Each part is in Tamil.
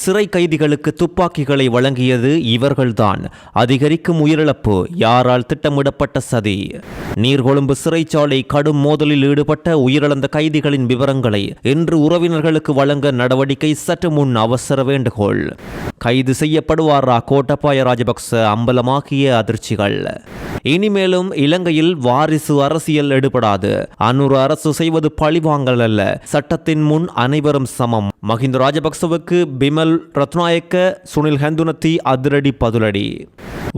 சிறை கைதிகளுக்கு துப்பாக்கிகளை வழங்கியது இவர்கள்தான். அதிகரிக்கும் உயிரிழப்பு யாரால் திட்டமிடப்பட்ட சதி? நீர்கொழும்பு சிறைச்சாலை கடும் மோதலில் ஈடுபட்ட உயிரிழந்த கைதிகளின் விவரங்களை இன்று உறவினர்களுக்கு வழங்க நடவடிக்கை. சற்று முன் அவசர வேண்டுகோள். கைது செய்யப்படுவாரா கோட்டபாய ராஜபக்ச? அம்பலமாக்கிய அதிர்ச்சிகள். இனிமேலும் இலங்கையில் வாரிசு அரசியல் எடுபடாது. அன்னூறு அரசு செய்வது பழிவாங்கல் அல்ல, சட்டத்தின் முன் அனைவரும் சமம். மஹிந்த ராஜபக்சவுக்கு பிமல் ரத்நாயக்க, சுனில் ஹந்துனத்தி அதிரடி பதிலடி.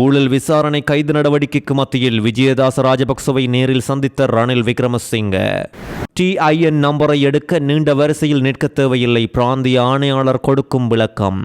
ஊழல் விசாரணை கைது நடவடிக்கைக்கு மத்தியில் விஜயதாச ராஜபக்சவை நேரில் சந்தித்த ரணில் விக்ரமசிங்க. TIN நம்பரை எடுக்க நீண்ட வரிசையில் நிற்க தேவையில்லை, பிராந்திய ஆணையாளர் கொடுக்கும் விளக்கம்.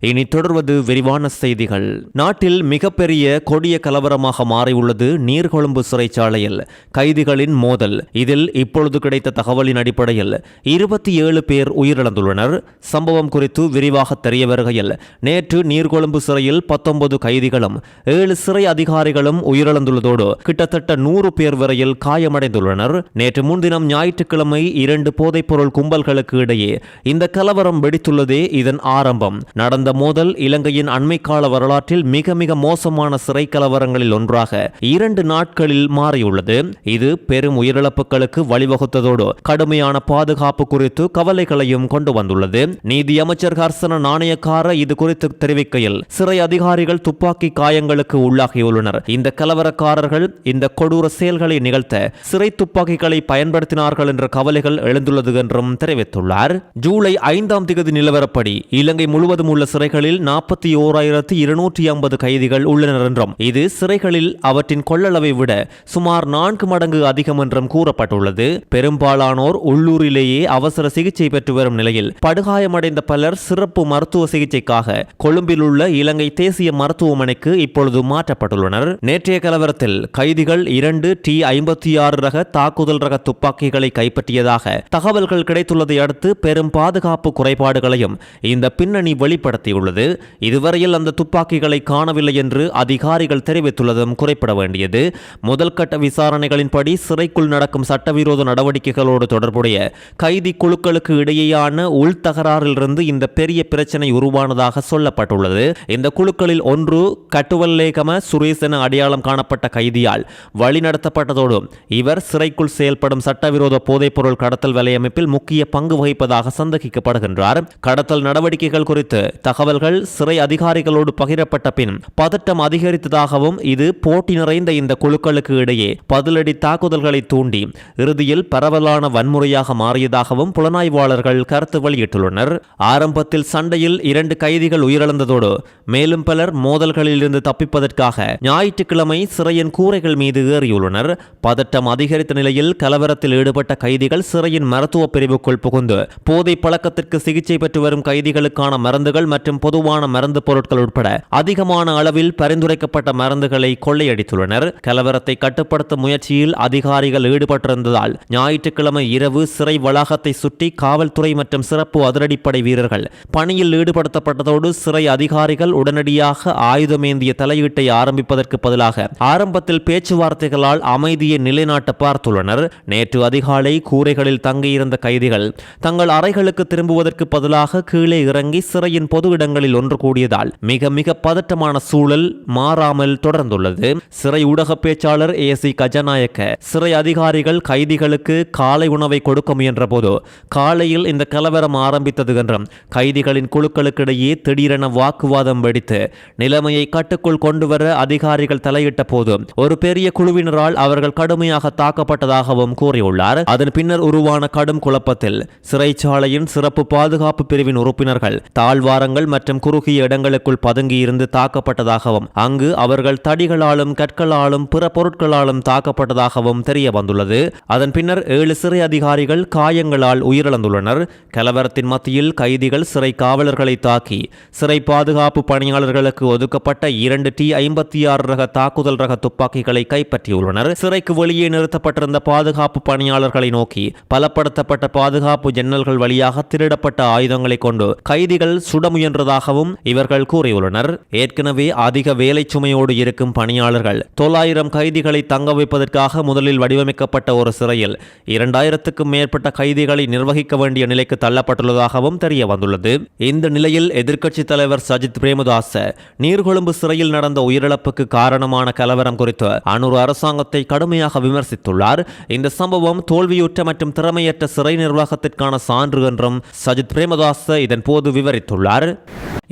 இனி தொடர்வது விரிவான செய்திகள். நாட்டில் மிகப்பெரிய கொடிய கலவரமாக மாறியுள்ளது நீர்கொழும்பு சிறைச்சாலையில் கைதிகளின் மோதல். இதில் இப்பொழுது கிடைத்த தகவலின் அடிப்படையில் 27 பேர் உயிரிழந்துள்ளனர். சம்பவம் குறித்து விரிவாக தெரிய வருகையில் நேற்று நீர்கொழும்பு சிறையில் 19 கைதிகளும் 7 சிறை அதிகாரிகளும் உயிரிழந்துள்ளதோடு கிட்டத்தட்ட 100 பேர் வரையில் காயமடைந்துள்ளனர். நேற்று முன்தினம் ஞாயிற்றுக்கிழமை 2 போதைப்பொருள் கும்பல்களுக்கு இடையே இந்த கலவரம் வெடித்துள்ளதே இதன் ஆரம்பம். நடந்த மோதல் இலங்கையின் அண்மைக்கால வரலாற்றில் மிக மிக மோசமான சிறை கலவரங்களில் ஒன்றாக 2 நாட்களில் மாறியுள்ளது. இது பெரும் உயிரிழப்புகளுக்கு வழிவகுத்ததோடு கடுமையான பாதுகாப்பு குறித்து கவலைகளையும் கொண்டு வந்துள்ளது. நீதி அமைச்சர் ஹர்சன நாணயக்கார இது குறித்து தெரிவிக்கையில், சிறை அதிகாரிகள் துப்பாக்கி காயங்களுக்கு உள்ளாகியுள்ளனர். இந்த கலவரக்காரர்கள் இந்த கொடூர செயல்களை நிகழ்த்த சிறை துப்பாக்கிகளை பயன்படுத்தினார்கள் என்ற கவலைகள் எழுந்துள்ளது என்றும் தெரிவித்துள்ளார். ஜூலை 5ஆம் தேதி நிலவரப்படி இலங்கை முழுவதும் உள்ள சிறைகளில் 41,250 கைதிகள் உள்ளனர் என்றும், இது சிறைகளில் அவற்றின் கொள்ளளவை விட சுமார் 4 மடங்கு அதிகம் என்றும் கூறப்பட்டுள்ளது. பெரும்பாலானோர் உள்ளூரிலேயே அவசர சிகிச்சை பெற்று வரும் நிலையில் படுகாயமடைந்த பலர் சிறப்பு மருத்துவ சிகிச்சைக்காக கொழும்பில் உள்ள இலங்கை தேசிய மருத்துவமனைக்கு இப்பொழுது மாற்றப்பட்டுள்ளனர். நேற்றைய கலவரத்தில் கைதிகள் 2 T-56 ரக தாக்குதல் ரக துப்பாக்கிகளை கைப்பற்றியதாக தகவல்கள் கிடைத்துள்ளதை அடுத்து பெரும் பாதுகாப்பு குறைபாடுகளையும் இந்த பின்னணி வெளிப்படுத்தியுள்ளது. இதுவரையில் அந்த துப்பாக்கிகளை காணவில்லை என்று அதிகாரிகள் தெரிவித்துள்ளதும் குறிப்பிட வேண்டியது. முதல் கட்ட விசாரணைகளின்படி சிறைக்குள் நடக்கும் சட்டவிரோத நடவடிக்கைகளோடு தொடர்புடைய கைதி குழுக்களுக்கு இடையேயான உள்தகராறிலிருந்து இந்த பெரிய பிரச்சனை உருவானதாக சொல்லப்பட்டுள்ளது. இந்த குழுக்களில் ஒன்று கட்டுவல்லேகம சுரேஷ் என அடையாளம் காணப்பட்ட கைதியால் வழிநடத்தப்பட்டதோடு இவர் சிறைக்குள் செயல்படும் சட்டவிரோத போதைப்பொருள் கடத்தல் வலையமைப்பில் முக்கிய பங்கு வகிப்பதாக சந்தேகிக்கப்படுகின்றார். கடத்தல் நடவடிக்கைகள் குறித்து தகவல்கள் சிறை அதிகாரிகளோடு பகிரப்பட்ட பின் பதட்டம் அதிகரித்ததாகவும், இது போட்டி நிறைந்த இந்த குழுக்களுக்கு இடையே பதிலடி தாக்குதல்களை தூண்டி இறுதியில் பரவலான வன்முறையாக மாறியதாகவும் புலனாய்வாளர்கள் கருத்து வெளியிட்டுள்ளனர். ஆரம்பத்தில் சண்டையில் 2 கைதிகள் உயிரிழந்ததோடு மேலும் பலர் மோதல்களில் இருந்து தப்பிப்பதற்காக ஞாயிற்றுக்கிழமை சிறையின் கூரைகள் மீது ஏறியுள்ளனர். பதட்டம் அதிகரித்த நிலையில் கலவரத்தில் ஈடுபட்ட கைதிகள் சிறையின் மருத்துவ பிரிவுக்குள் புகுந்து போதை பழக்கத்திற்கு சிகிச்சை பெற்று வரும் கைதிகளுக்கான மருந்துகள் மற்றும் பொதுவான மருந்து பொருட்கள் உட்பட அதிகமான அளவில் பரிந்துரைக்கப்பட்ட மருந்துகளை கொள்ளையடித்துள்ளனர். கலவரத்தை கட்டுப்படுத்தும் முயற்சியில் அதிகாரிகள் ஈடுபட்டிருந்ததால் ஞாயிற்றுக்கிழமை இரவு சிறை வளாகத்தை சுற்றி காவல்துறை மற்றும் சிறப்பு அதிரடிப்படை வீரர்கள் பணியில் ஈடுபடுத்தப்பட்டதோடு சிறை அதிகாரிகள் உடனடியாக ஆயுதமேந்திய தலையீட்டை ஆரம்பிப்பதற்கு பதிலாக ஆரம்பத்தில் பேச்சுவார்த்தைகளால் அமைதியை நிலைநாட்ட பார்த்துள்ளனர். நேற்று அதிகாலை கூரைகளில் தங்கியிருந்த கைதிகள் தங்கள் அறைகளுக்கு திரும்புவதற்கு பதிலாக கீழே இறங்கி சிறையின் பொது இடங்களில் ஒன்று கூடியதால் மிக மிக பதட்டமான சூழல் மாறாமல் தொடர்ந்துள்ளது. சிறை ஊடக பேச்சாளர் AC கஜநாயக்க, சிறை அதிகாரிகள் கைதிகளுக்கு காலை உணவை கொடுக்க முயன்ற போது காலையில் இந்த கலவரம் ஆரம்பித்தது என்றும், கைதிகளின் குழுக்களுக்கிடையே திடீரென வாக்குவாதம் வெடித்து நிலைமையை கட்டுக்குள் கொண்டுவர அதிகாரிகள் தலையிட்ட போது ஒரு பெரிய குழுவினரால் அவர்கள் கடுமையாக தாக்கப்பட்டதாகவும் கூறியுள்ளார். அதன் பின்னர் உருவான கடும் குழப்பத்தில் சிறைச்சாலையின் சிறப்பு பாதுகாப்பு பிரிவின் உறுப்பினர்கள் தாழ்வாரங்கள் மற்றும் குறுகிய இடங்களுக்குள் பதுங்கியிருந்து தாக்கப்பட்டதாகவும், அங்கு அவர்கள் தடிகளாலும் கற்களாலும் பிற பொருட்களாலும் தாக்கப்பட்டதாகவும் தெரிய வந்துள்ளது. அதன் பின்னர் 7 சிறை அதிகாரிகள் காயங்களால் உயிரிழந்துள்ளனர். கலவரத்தின் மத்தியில் கைதிகள் சிறை காவலர்களை தாக்கி சிறை பாதுகாப்பு பணியாளர்களுக்கு ஒதுக்கப்பட்ட 2 T-56 ரக தாக்குதல் ரக துப்பாக்கிகளை கைப்பற்றியுள்ளனர். சிறைக்கு வெளியே நிறுத்தப்பட்டிருந்த பாதுகாப்பு பணியாளர்களை நோக்கி பலப்படுத்தப்பட்ட பாதுகாப்பு ஜன்னல்கள் வழியாக திருடப்பட்ட ஆயுதங்களை கொண்டு கைதிகள் சுட முயன்றதாகவும் இவர்கள் கூறியுள்ளனர். ஏற்கனவே அதிக வேலை சுமையோடு இருக்கும் பணியாளர்கள் செய்துள்ளார்கள். 900 கைதிகளை தங்க வைப்பதற்காக முதலில் வடிவமைக்கப்பட்ட ஒரு சிறையில் 2000க்கும் மேற்பட்ட கைதிகளை நிர்வகிக்க வேண்டிய நிலைக்கு தள்ளப்பட்டுள்ளதாகவும் தெரிய வந்துள்ளது. இந்த நிலையில் எதிர்க்கட்சித் தலைவர் சஜித் பிரேமதாச நீர்கொழும்பு சிறையில் நடந்த உயிரிழப்புக்கு காரணமான கலவரம் குறித்து அனுர் அரசாங்கத்தை கடுமையாக விமர்சித்துள்ளார். இந்த சம்பவம் தோல்வியுற்ற மற்றும் திறமையற்ற சிறை நிர்வாகத்திற்கான சான்று என்றும் சஜித் பிரேமதாச இதன் போது விவரித்துள்ளார்.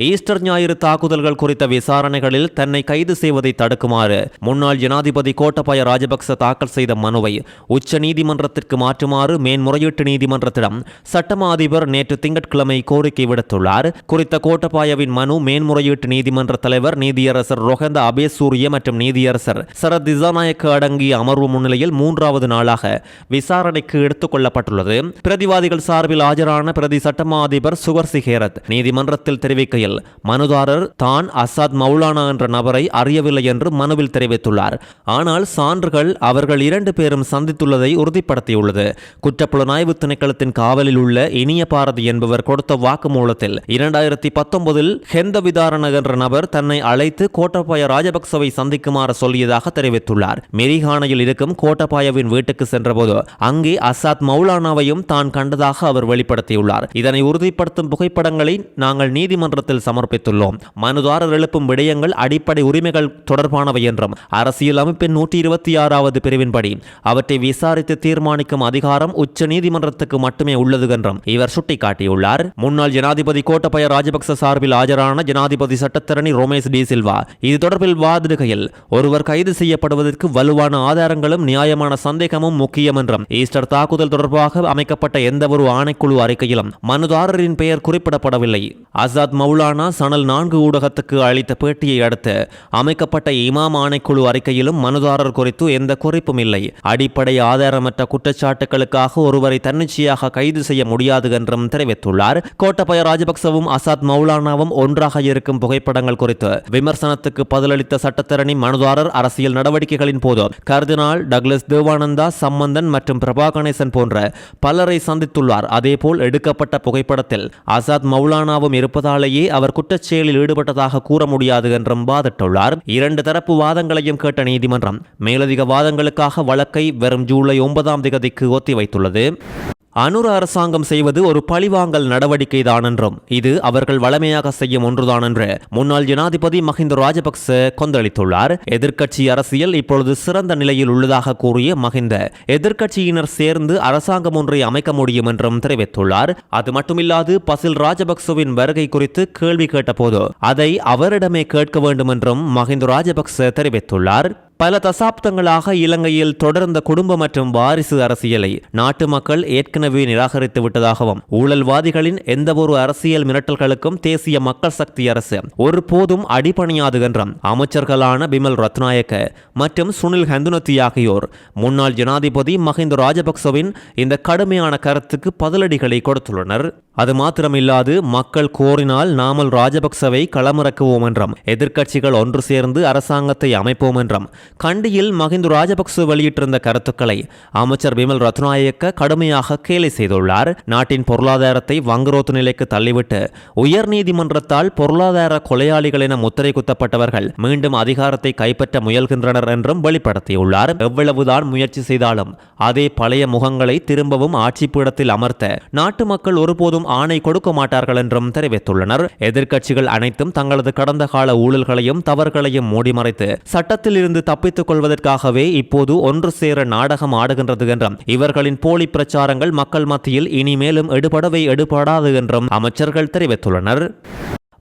ஈஸ்டர் ஞாயிறு தாக்குதல்கள் குறித்த விசாரணைகளில் தன்னை கைது செய்வதை தடுக்குமாறு முன்னாள் ஜனாதிபதி கோட்டபாய ராஜபக்ச தாக்கல் செய்த மனுவை உச்ச நீதிமன்றத்திற்கு மாற்றுமாறு மேன்முறையீட்டு நீதிமன்றத்திடம் சட்டமா அதிபர் நேற்று திங்கட்கிழமை கோரிக்கை விடுத்துள்ளார். குறித்த கோட்டபாயவின் மனு மேன்முறையீட்டு நீதிமன்ற தலைவர் நீதியரசர் ரோஹந்த அபேசூரிய மற்றும் நீதியரசர் சரத் திசாநாயக்க அடங்கிய அமர்வு முன்னிலையில் 3வது நாளாக விசாரணைக்கு எடுத்துக் கொள்ளப்பட்டுள்ளது. பிரதிவாதிகள் சார்பில் ஆஜரான பிரதி சட்டமா அதிபர் சுகர்சி ஹேரத் நீதிமன்றத்தில் தெரிவிக்கையில் மனுதாரர் தான் அசாத் மௌலானா என்ற நபரை அறியவில்லை என்று மனுவில் தெரிவித்துள்ளார். ஆனால் சான்றுகள் அவர்கள் 2 பேரும் சந்தித்துள்ளதை உறுதிப்படுத்தியுள்ளது. குற்றப்புலனாய்வு திணைக்களத்தின் காவலில் உள்ள இனிய பாரதி என்பவர் கொடுத்த வாக்குமூலத்தில் 2019 ஹெந்த விதாரண என்ற நபர் தன்னை அழைத்து கோட்டபாய ராஜபக்சவை சந்திக்குமாறு சொல்லியதாக தெரிவித்துள்ளார். மெரிஹானையில் இருக்கும் கோட்டபாயவின் வீட்டுக்கு சென்றபோது அங்கே அசாத் மௌலானாவையும் தான் கண்டதாக அவர் வெளிப்படுத்தியுள்ளார். இதனை உறுதிப்படுத்தும் புகைப்படங்களை நாங்கள் நீதிமன்றத்தில் சமர்ப்பித்துள்ளோம். மனுதாரர் எழுப்பும் விடயங்கள் அடிப்படை உரிமைகள் தொடர்பானவை என்றும் அரசியல் அமைப்பின் 126வது பிரிவின்படி அவற்றை விசாரித்து தீர்மானிக்கும் அதிகாரம் உச்ச நீதிமன்றத்துக்கு மட்டுமே உள்ளது என்றும் இவர் சுட்டிக்காட்டியுள்ளார். முன்னாள் ஜனாதிபதி கோட்டபாய ராஜபக்ச சார்பில் ஆஜரான ஜனாதிபதி சட்டத்தரணி ரோமேஷ் டி சில்வா இது தொடர்பில் வாதிடுகையில் ஒருவர் கைது செய்யப்படுவதற்கு வலுவான ஆதாரங்களும் நியாயமான சந்தேகமும் முக்கியம் என்றும் ஈஸ்டர் தாக்குதல் தொடர்பாக அமைக்கப்பட்ட எந்தவொரு ஆணைக்குழு அறிக்கையிலும் மனுதாரரின் பெயர் குறிப்பிடப்படவில்லை. அசாத் மௌலானா சனல் 4 ஊடகத்துக்கு அளித்த பேட்டியை அடுத்து அமைக்கப்பட்ட இமாம் ஆணைக்குழு அறிக்கையிலும் மனுதாரர் குறித்து எந்த குறிப்பும் இல்லை. அடிப்படை ஆதாரமற்ற குற்றச்சாட்டுகளுக்காக ஒருவரை தன்னிச்சையாக கைது செய்ய முடியாது என்றும் தெரிவித்துள்ளார். கோட்டபாய ராஜபக்சவும் அசாத் மௌலானாவும் ஒன்றாக இருக்கும் புகைப்படங்கள் குறித்து விமர்சனத்துக்கு பதிலளித்த சட்டத்தரணி மனுதாரர் அரசியல் நடவடிக்கைகளின் போது கர்தினால் டக்ளஸ் தேவானந்தா, சம்பந்தன் மற்றும் பிரபா கணேசன் போன்ற பலரை சந்தித்துள்ளார். அதேபோல் எடுக்கப்பட்ட புகைப்படத்தில் அசாத் மௌலானாவும் இருப்பதாலேயே அவர் குற்றச்செயலில் ஈடுபட்டதாக கூற முடியாது என்றும் வாதிட்டுள்ளார். 2 தரப்பு வாதங்களையும் கேட்ட நீதிமன்றம் மேலதிக வாதங்களுக்காக வழக்கை வரும் ஜூலை 9ஆம் தேதிக்கு ஒத்திவைத்துள்ளது. அனுர அரசாங்கம் செய்வது ஒரு பழிவாங்கல் நடவடிக்கை தான் என்றும் இது அவர்கள் வளமையாக செய்யும் ஒன்றுதான் என்று முன்னாள் ஜனாதிபதி மஹிந்த ராஜபக்ச கொந்தளித்துள்ளார். எதிர்க்கட்சி அரசியல் இப்பொழுது சிறந்த நிலையில் உள்ளதாக கூறிய மஹிந்த எதிர்க்கட்சியினர் சேர்ந்து அரசாங்கம் ஒன்றை அமைக்க முடியும் என்றும் தெரிவித்துள்ளார். அது மட்டுமில்லாது பசில் ராஜபக்சவின் வருகை குறித்து கேள்வி கேட்டபோது அதை அவரிடமே கேட்க வேண்டும் என்றும் மஹிந்த ராஜபக்ச தெரிவித்துள்ளார். பல தசாப்தங்களாக இலங்கையில் தொடர்ந்த குடும்ப மற்றும் வாரிசு அரசியலை நாட்டு மக்கள் ஏற்கனவே நிராகரித்து விட்டதாகவும் ஊழல்வாதிகளின் எந்தவொரு அரசியல் மிரட்டல்களுக்கும் தேசிய மக்கள் சக்தி அரசு ஒருபோதும் அடிபணியாது என்றும் அமைச்சர்களான பிமல் ரத்நாயக்க மற்றும் சுனில் ஹந்துனத்தி ஆகியோர் முன்னாள் ஜனாதிபதி மஹிந்த ராஜபக்சவின் இந்த கடுமையான கருத்துக்கு பதிலடிகளை கொடுத்துள்ளனர். அது மாத்திரமில்லாது மக்கள் கோரினால் நாமல் ராஜபக்சவை களமிறக்குவோம் என்றும் எதிர்க்கட்சிகள் ஒன்று சேர்ந்து அரசாங்கத்தை அமைப்போம் என்றும் கண்டியில் மஹிந்த ராஜபக்ச வெளியிட்டிருந்த கருத்துக்களை அமைச்சர் பிமல் ரத்நாயக்க கடுமையாக கேலி செய்துள்ளார். நாட்டின் பொருளாதாரத்தை வங்குரோத்து நிலைக்கு தள்ளிவிட்டு உயர் நீதிமன்றத்தால் பொருளாதார கொலையாளிகள் என முத்திரை குத்தப்பட்டவர்கள் மீண்டும் அதிகாரத்தை கைப்பற்ற முயல்கின்றனர் என்றும் வெளிப்படுத்தியுள்ளார். எவ்வளவுதான் முயற்சி செய்தாலும் அதே பழைய முகங்களை திரும்பவும் ஆட்சி பீடத்தில் அமர்த்த நாட்டு மக்கள் ஒருபோதும் ஆணை கொடுக்க மாட்டார்கள் என்றும் தெரிவித்துள்ளனர். எதிர்க்கட்சிகள் அனைத்தும் தங்களது கடந்த கால ஊழல்களையும் தவறுகளையும் மூடிமறைத்து சட்டத்தில் இருந்து தப்பித்துக் கொள்வதற்காகவே இப்போது ஒன்று சேர நாடகம் ஆடுகின்றது என்றும் இவர்களின் போலி பிரச்சாரங்கள் மக்கள் மத்தியில் இனிமேலும் எடுபடாது என்றும் அமைச்சர்கள் தெரிவித்துள்ளனர்.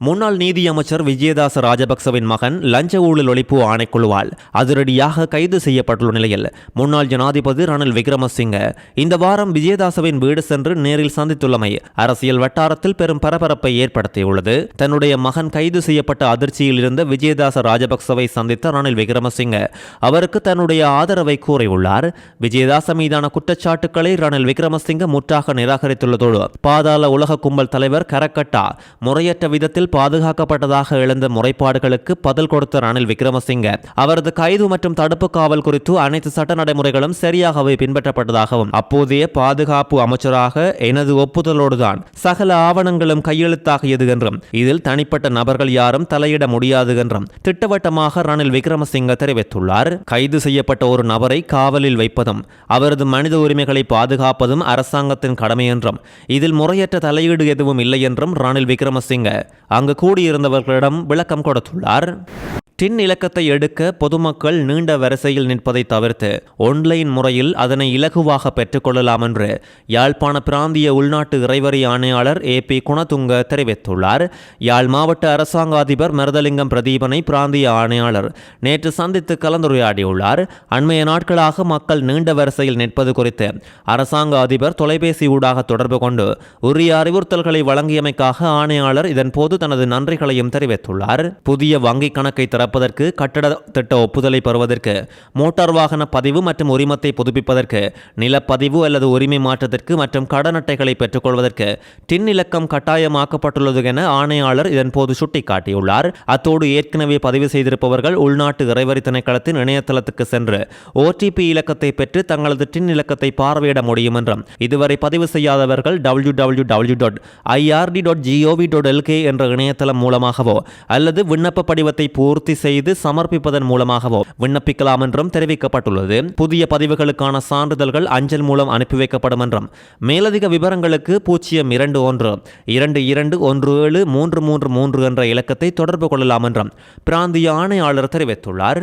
முன்னாள் நீதி அமைச்சர் விஜயதாச ராஜபக்சவின் மகன் லஞ்ச ஊழல் ஒழிப்பு ஆணைக்குழுவால் அதிரடியாக கைது செய்யப்பட்டுள்ள நிலையில் முன்னாள் ஜனாதிபதி ரணில் விக்ரமசிங்க இந்த வாரம் விஜயதாசவின் வீடு சென்று நேரில் சந்தித்துள்ளமை அரசியல் வட்டாரத்தில் பெரும் பரபரப்பை ஏற்படுத்தியுள்ளது. தன்னுடைய மகன் கைது செய்யப்பட்ட அதிர்ச்சியில் இருந்த விஜயதாச ராஜபக்சவை சந்தித்த ரணில் விக்ரமசிங்க அவருக்கு தன்னுடைய ஆதரவை கூறியுள்ளார். விஜயதாச மீதான குற்றச்சாட்டுக்களை ரணில் விக்ரமசிங்க முற்றாக நிராகரித்துள்ளதோடு பாதாள உலக கும்பல் தலைவர் கரக்கட்டா முறையற்ற விதத்தில் விவகாரத்தில் பாதுகாக்கப்பட்டதாக எழுந்த முறைப்பாடுகளுக்கு பதில் கொடுத்த ரணில் விக்ரமசிங்க அவரது கைது மற்றும் தடுப்பு காவல் குறித்து அனைத்து சட்ட நடைமுறைகளும் சரியாகவே பின்பற்றப்பட்டதாகவும் அப்போதைய பாதுகாப்பு அமைச்சராக எனது ஒப்புதலோடுதான் சகல ஆவணங்களும் கையெழுத்தாகியது என்றும் இதில் தனிப்பட்ட நபர்கள் யாரும் தலையிட முடியாது என்றும் திட்டவட்டமாக ரணில் விக்ரமசிங்க தெரிவித்துள்ளார். கைது செய்யப்பட்ட ஒரு நபரை காவலில் வைப்பதும் அவரது மனித உரிமைகளை பாதுகாப்பதும் அரசாங்கத்தின் கடமை என்றும் இதில் முறையற்ற தலையீடு எதுவும் இல்லை என்றும் ரணில் விக்ரமசிங்க அங்கு கூடியிருந்தவர்களிடம் விளக்கம் கொடுத்துள்ளார். டின் இலக்கத்தை எடுக்க பொதுமக்கள் நீண்ட வரிசையில் நிற்பதை தவிர்த்து ஒன்லைன் முறையில் அதனை இலகுவாக பெற்றுக்கொள்ளலாம் என்று யாழ்ப்பாண பிராந்திய உள்நாட்டு இறைவரி ஆணையாளர் AP குணதுங்க தெரிவித்துள்ளார். யாழ் மாவட்ட அரசாங்க அதிபர் மருதலிங்கம் பிரதீபனை பிராந்திய ஆணையாளர் நேற்று சந்தித்து கலந்துரையாடியுள்ளார். அண்மைய நாட்களாக மக்கள் நீண்ட வரிசையில் நிற்பது குறித்து அரசாங்க அதிபர் தொலைபேசி ஊடாக தொடர்பு கொண்டு உரிய அறிவுறுத்தல்களை வழங்கியமைக்காக ஆணையாளர் இதன்போது தனது நன்றிகளையும் தெரிவித்துள்ளார். புதிய வங்கிக் கணக்கை திறப்பதற்கு, கட்டட திட்ட ஒப்புதலை பெறுவதற்கு, மோட்டார் வாகன பதிவு மற்றும் உரிமத்தை புதுப்பிப்பதற்கு, நிலப்பதிவு அல்லது உரிமை மாற்றத்திற்கு மற்றும் கடன் அட்டைகளை பெற்றுக்கொள்வதற்கு டின் இலக்கம் கட்டாயமாக்கப்பட்டுள்ளது என ஆணையாளர் இதன்போது சுட்டிக்காட்டியுள்ளார். அத்தோடு ஏற்கனவே பதிவு செய்திருப்பவர்கள் உள்நாட்டு இறைவரி திணைக்களத்தின் இணையதளத்துக்கு சென்று OTP இலக்கத்தை பெற்று தங்களது டின் இலக்கத்தை பார்வையிட முடியும் என்றும் இதுவரை பதிவு செய்யாதவர்கள் www.ird.gov.lk என்ற இணையதளம் மூலமாகவோ அல்லது விண்ணப்ப படிவத்தை பூர்த்தி செய்து சமர்ப்பிப்பதன் மூலமாகவோ விண்ணப்பிக்கலாம் என்றும் தெரிவிக்கப்பட்டுள்ளது. புதிய பதிவுகளுக்கான சான்றிதழ்கள் அஞ்சல் மூலம் அனுப்பி வைக்கப்படும் என்றும் மேலதிக விவரங்களுக்கு 0212217333 என்ற இலக்கத்தை தொடர்பு கொள்ளலாம் என்றும் பிராந்திய ஆணையாளர் தெரிவித்துள்ளார்.